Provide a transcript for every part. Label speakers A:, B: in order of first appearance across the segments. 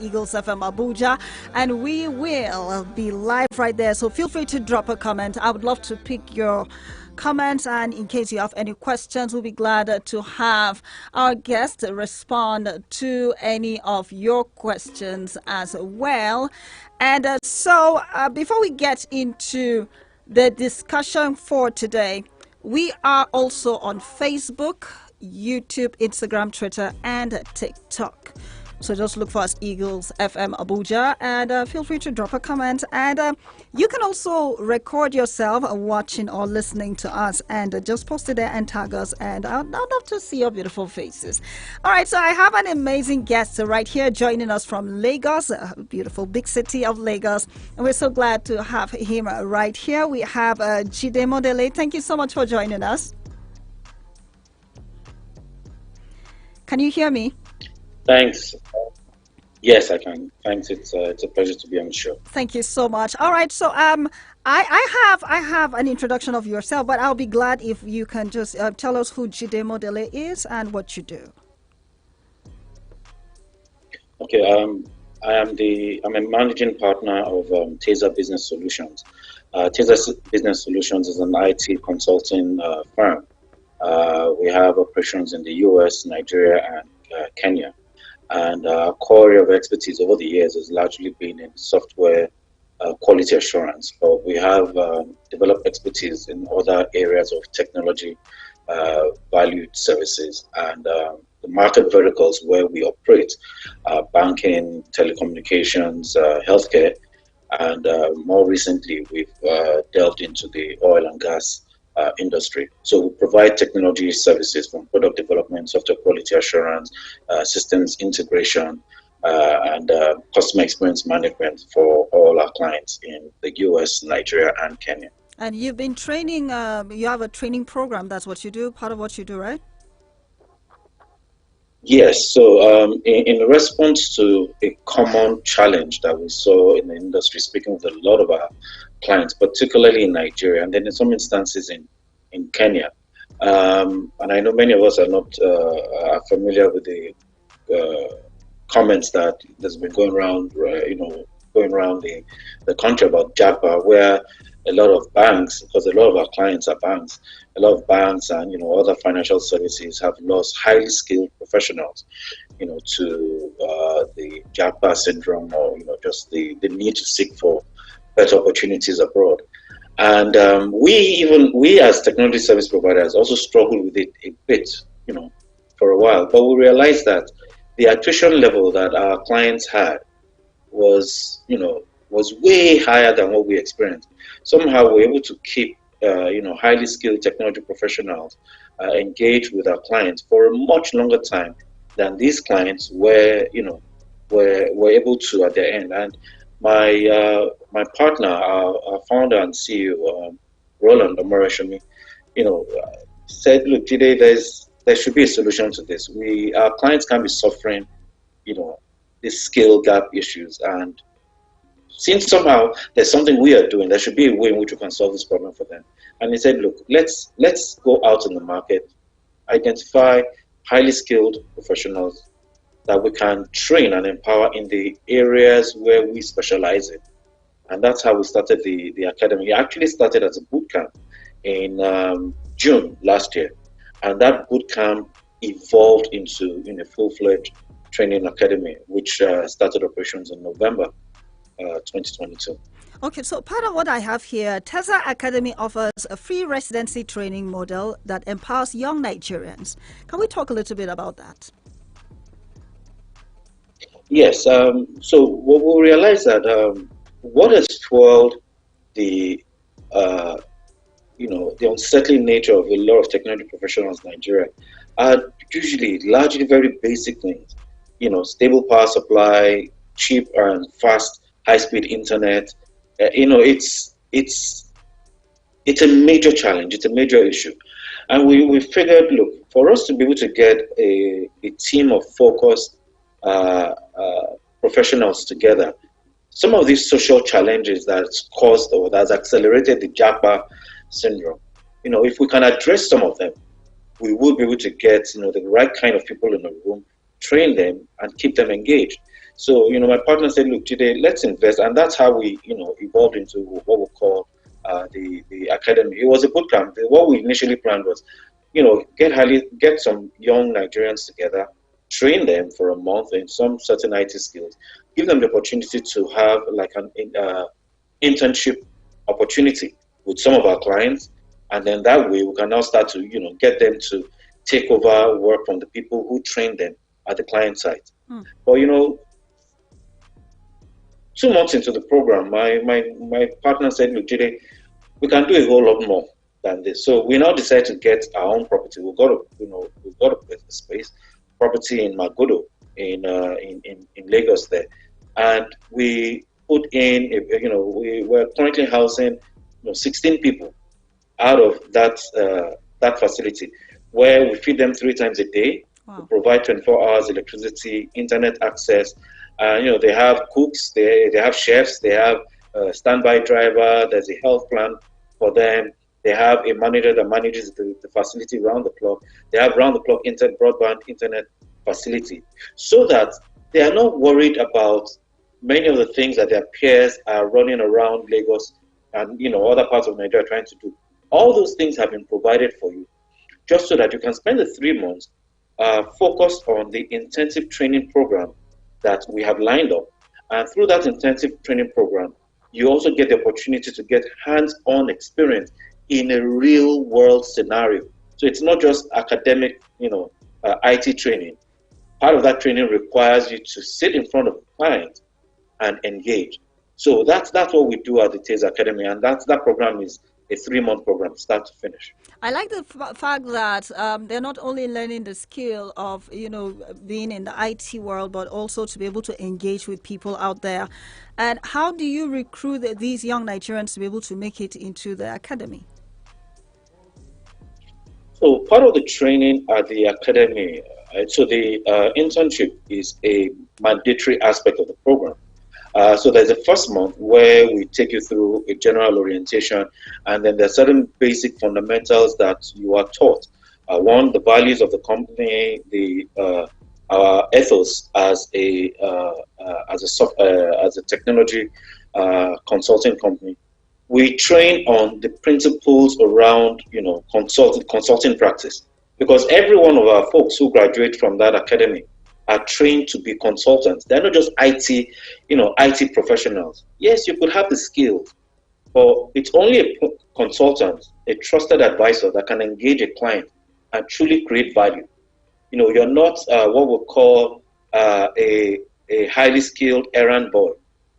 A: Eagles FM Abuja, and we will be live right there. So feel free to drop a comment. I would love to pick your comments, and in case you have any questions, we'll be glad to have our guests respond to any of your questions as well. And before we get into the discussion for today, we are also on Facebook, YouTube, Instagram, Twitter, and TikTok. So just look for us, Eagles FM Abuja, and feel free to drop a comment. And you can also record yourself watching or listening to us, and just post it there and tag us. And I'd love to see your beautiful faces. All right, so I have an amazing guest right here joining us from Lagos, a beautiful big city of Lagos. And we're so glad to have him right here. We have Jide Modele. Thank you so much for joining us. Can you hear me?
B: Thanks. Yes, I can. Thanks. It's a pleasure to be on the show.
A: Thank you so much. All right. So I have an introduction of yourself, but I'll be glad if you can just tell us who Jide Modele is and what you do.
B: Okay. I'm a managing partner of Taser Business Solutions. Taser Business Solutions is an IT consulting firm. We have operations in the US, Nigeria, and Kenya. And our core area of expertise over the years has largely been in software quality assurance, but we have developed expertise in other areas of technology, valued services, and the market verticals where we operate, banking, telecommunications, healthcare, and more recently we've delved into the oil and gas industry. So we provide technology services from product development, software quality assurance, systems integration, and customer experience management for all our clients in the US, Nigeria, and Kenya.
A: And you've been training, you have a training program. That's what you do, part of what you do, right?
B: Yes. So in response to a common challenge that we saw in the industry, speaking with a lot of our clients, particularly in Nigeria, and then in some instances in Kenya. And I know many of us are not familiar with the comments that has been going around, going around the country about JAPA, where a lot of banks, because a lot of our clients are banks, a lot of banks and other financial services have lost highly skilled professionals, to the JAPA syndrome, or just the need to seek for better opportunities abroad. And we as technology service providers also struggle with it a bit, for a while. But we realized that the attrition level that our clients had was way higher than what we experienced. Somehow we're able to keep, highly skilled technology professionals engaged with our clients for a much longer time than these clients were able to at the end. And my partner, our founder and CEO, Roland Omoreshumi, said, look, today there should be a solution to this. Our clients can be suffering, these skill gap issues, and since somehow there's something we are doing, there should be a way in which we can solve this problem for them. And he said, look, let's go out in the market, identify highly skilled professionals that we can train and empower in the areas where we specialize in. And that's how we started the academy. We actually started as a boot camp in June last year. And that boot camp evolved into a full-fledged training academy, which started operations in November 2022.
A: Okay, so part of what I have here, Taser Academy offers a free residency training model that empowers young Nigerians. Can we talk a little bit about that?
B: Yes. So we realized that what has fueled the the unsettling nature of a lot of technology professionals in Nigeria are usually largely very basic things. Stable power supply, cheap and fast, high-speed internet. It's a major challenge. It's a major issue, and we figured, look, for us to be able to get a team of focused professionals together, some of these social challenges that's caused or that's accelerated the JAPA syndrome, if we can address some of them, we will be able to get the right kind of people in the room, train them, and keep them engaged. So, my partner said, look, today let's invest. And that's how we, evolved into what we call the academy. It was a boot camp. What we initially planned was, get some young Nigerians together, train them for a month in some certain IT skills, give them the opportunity to have like an internship opportunity with some of our clients. And then that way we can now start to, get them to take over work from the people who train them at the client site.
A: Mm.
B: But 2 months into the program, my partner said, look, Jide, we can do a whole lot more than this. So we now decided to get our own property. We've got a space, property in Magodo in Lagos there. And we put in, we were currently housing 16 people out of that facility, where we feed them 3 times a day. We
A: Wow.
B: provide 24 hours electricity, internet access. They have cooks, they have chefs, they have a standby driver. There's a health plan for them. They have a manager that manages the facility round the clock. They have round the clock broadband internet facility, so that they are not worried about many of the things that their peers are running around Lagos and other parts of Nigeria trying to do. All those things have been provided for you, just so that you can spend the 3 months focused on the intensive training program that we have lined up. And through that intensive training program, you also get the opportunity to get hands-on experience in a real-world scenario. So it's not just academic, IT training. Part of that training requires you to sit in front of a client and engage. So that's what we do at the TASE Academy, and that program is a 3 month program, start to finish.
A: I like the fact that they're not only learning the skill of being in the IT world, but also to be able to engage with people out there. And how do you recruit these young Nigerians to be able to make it into the academy?
B: So part of the training at the academy, so the internship is a mandatory aspect of the program. So there's a first month where we take you through a general orientation, and then there are certain basic fundamentals that you are taught. One, the values of the company, the our ethos as a technology consulting company. We train on the principles around consulting practice, because every one of our folks who graduate from that academy are trained to be consultants. They're not just IT professionals. Yes, you could have the skills, but it's only a consultant, a trusted advisor that can engage a client and truly create value. You're not what we call a highly skilled errand boy.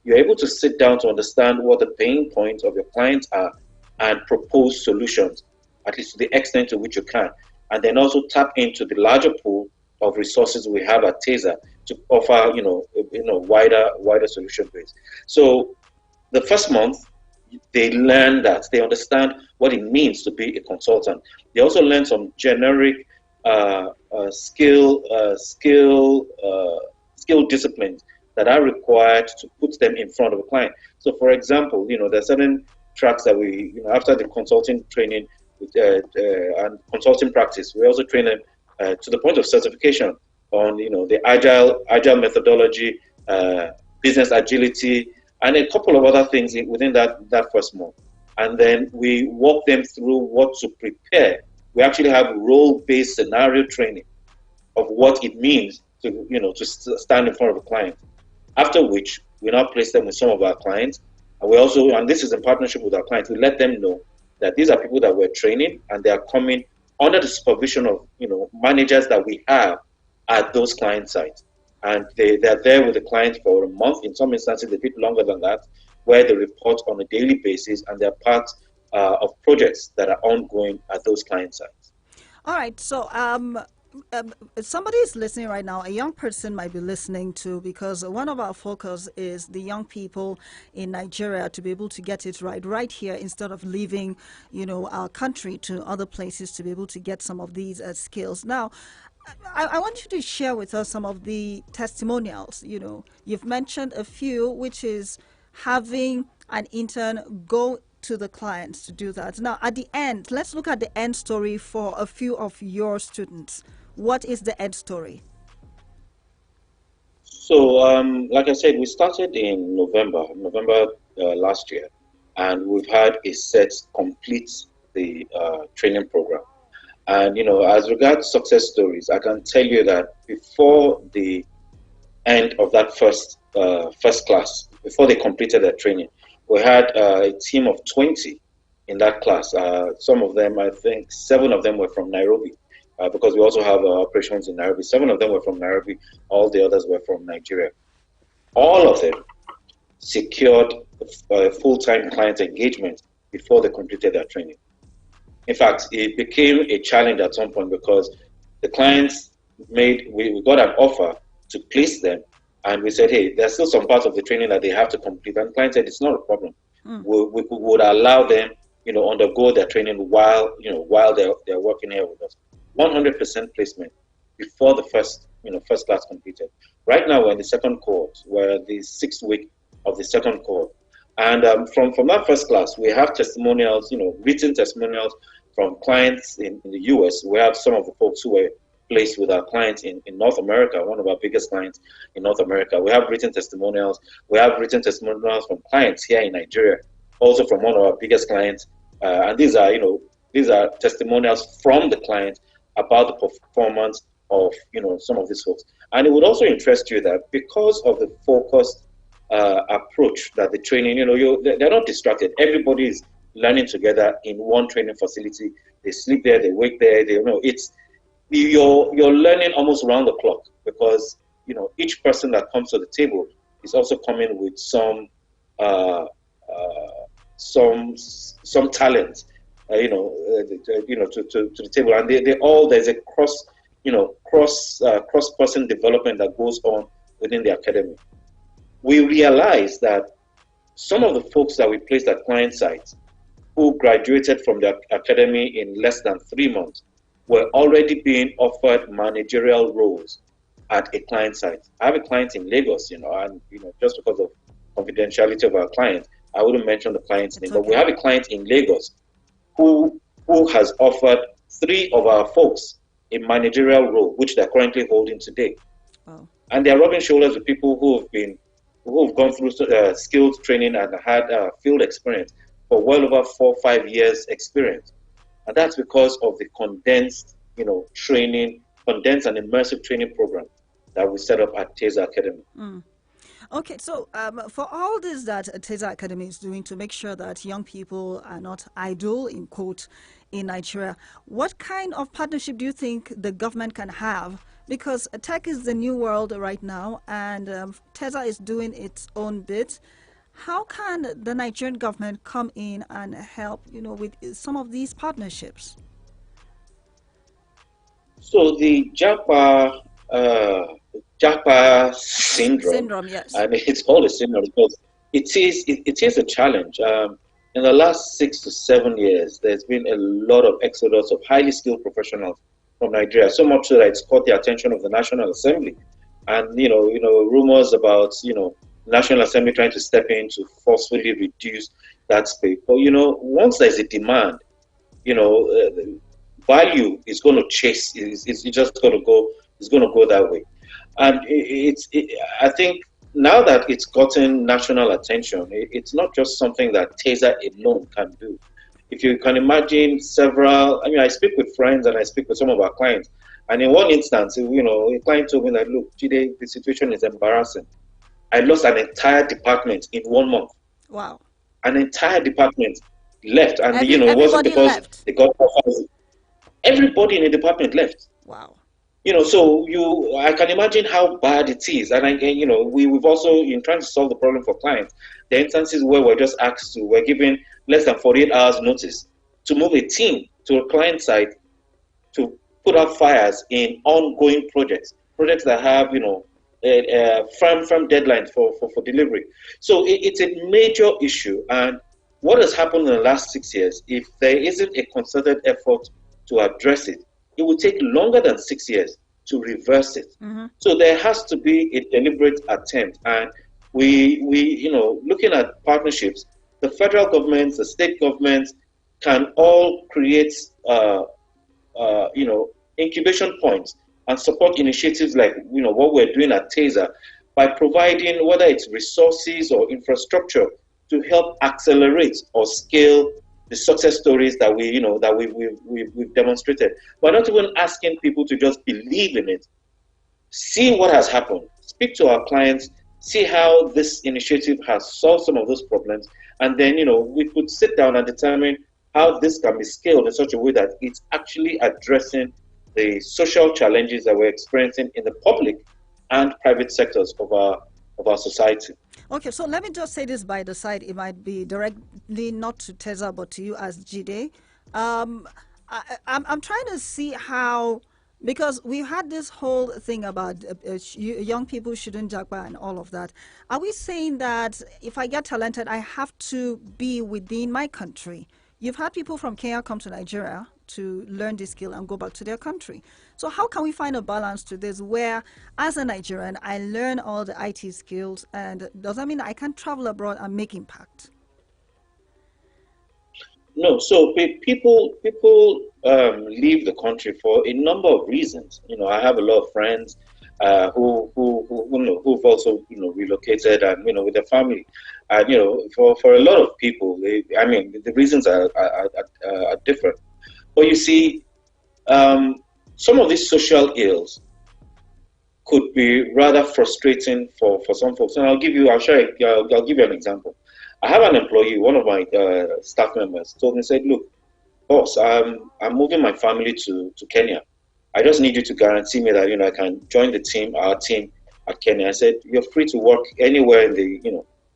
B: You're able to sit down to understand what the pain points of your clients are and propose solutions, at least to the extent to which you can. And then also tap into the larger pool of resources we have at TASER to offer, wider solution base. So the first month, they learn that they understand what it means to be a consultant. They also learn some generic skill disciplines that are required to put them in front of a client. So, for example, there are certain tracks that we, after the consulting training and consulting practice, we also train them to the point of certification on, the agile methodology, business agility, and a couple of other things within that first month. And then we walk them through what to prepare. We actually have role-based scenario training of what it means to stand in front of a client. After which, we now place them with some of our clients. And we also, and this is in partnership with our clients, we let them know that these are people that we're training, and they are coming under the supervision of managers that we have at those client sites. And they're there with the client for a month. In some instances, a bit longer than that, where they report on a daily basis, and they're part of projects that are ongoing at those client sites.
A: All right. So, somebody is listening right now. A young person might be listening to, because one of our focus is the young people in Nigeria to be able to get it right here, instead of leaving, our country to other places to be able to get some of these skills. Now, I want you to share with us some of the testimonials. You've mentioned a few, which is having an intern go to the clients to do that. Now, at the end, let's look at the end story for a few of your students. What is the end story?
B: So, like I said, we started in November last year, and we've had a set complete the training program. And as regards success stories, I can tell you that before the end of that first class, before they completed their training, we had a team of 20 in that class. Some of them, I think, seven of them were from Nairobi, because we also have operations in Nairobi. Seven of them were from Nairobi. All the others were from Nigeria. All of them secured full-time client engagement before they completed their training. In fact, it became a challenge at some point because the clients we got an offer to place them, and we said, hey, there's still some parts of the training that they have to complete. And the client said, it's not a problem. We would allow them, undergo their training while they're working here with us. 100% placement before the first class completed. Right now, we're in the second cohort. We're the 6th week of the second cohort. And from that first class, we have testimonials, written testimonials from clients in the US. We have some of the folks who were placed with our clients in North America, one of our biggest clients in North America. We have written testimonials. We have written testimonials from clients here in Nigeria, also from one of our biggest clients. And these are testimonials from the client about the performance of, some of these folks. And it would also interest you that because of the focused approach that the training, they're not distracted. Everybody is learning together in one training facility. They sleep there, they wake there. It's you're learning almost around the clock because each person that comes to the table is also coming with uh, some talent, to the table, and they all there's a cross person development that goes on within the academy. We realize that some of the folks that we placed at client sites who graduated from the academy in less than 3 months were already being offered managerial roles at a client site. I have a client in Lagos, and just because of confidentiality of our client, I wouldn't mention the client's name,
A: It's
B: but we
A: okay.
B: have a client in Lagos who has offered three of our folks a managerial role, which they're currently holding today.
A: Wow.
B: And they're rubbing shoulders with people who've gone through skilled training and had field experience for well over 4 or 5 years experience. And that's because of the condensed and immersive training program that we set up at Teza Academy.
A: Okay, so for all this that Tesa Academy is doing to make sure that young people are not idle, in quote, in Nigeria, what kind of partnership do you think the government can have? Because tech is the new world right now, and Tesa is doing its own bit. How can the Nigerian government come in and help, with some of these partnerships?
B: So the Japa syndrome,
A: Syndrome, yes.
B: and it's called a syndrome because it is a challenge. In the last 6 to 7 years, there's been a lot of exodus of highly skilled professionals from Nigeria, so much so that it's caught the attention of the National Assembly, and rumors about National Assembly trying to step in to forcefully reduce that space. But once there's a demand, value is going to chase. It's just going to go. It's going to go that way. And I think now that it's gotten national attention, it's not just something that Taser alone can do. If you can imagine several, I mean, I speak with friends and I speak with some of our clients. And in one instance, a client told me that, look, today the situation is embarrassing. I lost an entire department in 1 month.
A: Wow.
B: An entire department left. And, it wasn't
A: Everybody
B: because
A: left.
B: they got offers. Everybody in the department left.
A: Wow.
B: So I can imagine how bad it is. And we've also, in trying to solve the problem for clients, the instances where we're given less than 48 hours notice to move a team to a client site to put out fires in ongoing projects that have, firm deadlines for delivery. So it's a major issue. And what has happened in the last 6 years, if there isn't a concerted effort to address it, it will take longer than 6 years to reverse it. So there has to be a deliberate attempt. And looking at partnerships, the federal governments, the state governments can all create, incubation points and support initiatives like, what we're doing at Taser, by providing whether it's resources or infrastructure to help accelerate or scale the success stories that we've demonstrated. We're not even asking people to just believe in it. See what has happened. Speak to our clients. See how this initiative has solved some of those problems, and then we could sit down and determine how this can be scaled in such a way that it's actually addressing the social challenges that we're experiencing in the public and private sectors of our society.
A: Okay, so let me just say this by the side. It might be directly not to Teza, but to you as Jide. Um, I'm trying to see how, because we had this whole thing about young people shouldn't jagba and all of that. Are we saying that if I get talented, I have to be within my country? You've had people from Kenya come to Nigeria to learn this skill and go back to their country. So how can we find a balance to this where, as a Nigerian, I learn all the IT skills, and does that mean I can travel abroad and make impact?
B: No, so people leave the country for a number of reasons. I have a lot of friends who've also relocated and with their family, and for a lot of people, I mean the reasons are different. But you see, some of these social ills could be rather frustrating for some folks. And I'll give you an example. I have an employee, one of my staff members, told me, said, "Look, boss, I'm moving my family to Kenya. I just need you to guarantee me that I can join our team at Kenya." I said, "You're free to work anywhere in the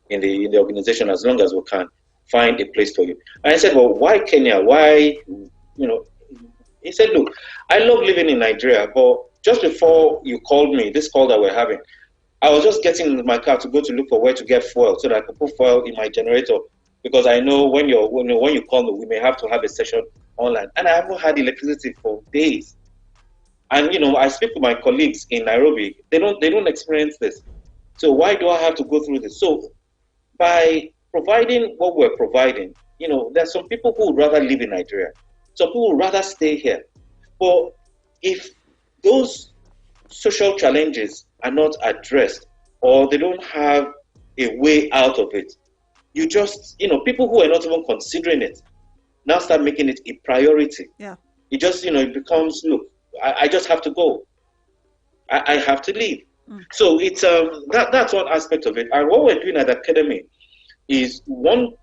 B: in the organization as long as we can find a place for you." And I said, "Well, why Kenya? Why you know?" He said, "Look, I love living in Nigeria, but just before you called me, this call that we're having, I was just getting in my car to go to look for where to get fuel so that I could put fuel in my generator because I know when you call me, we may have to have a session online, and I haven't had electricity for days. And I speak to my colleagues in Nairobi; they don't experience this. So why do I have to go through this?" So by providing what we're providing, there's some people who would rather live in Nigeria. Some people would rather stay here. But if those social challenges are not addressed or they don't have a way out of it, you just, people who are not even considering it now start making it a priority.
A: Yeah.
B: It just, it becomes, look, I just have to go. I have to leave. So it's that's one aspect of it. And what we're doing at the academy is one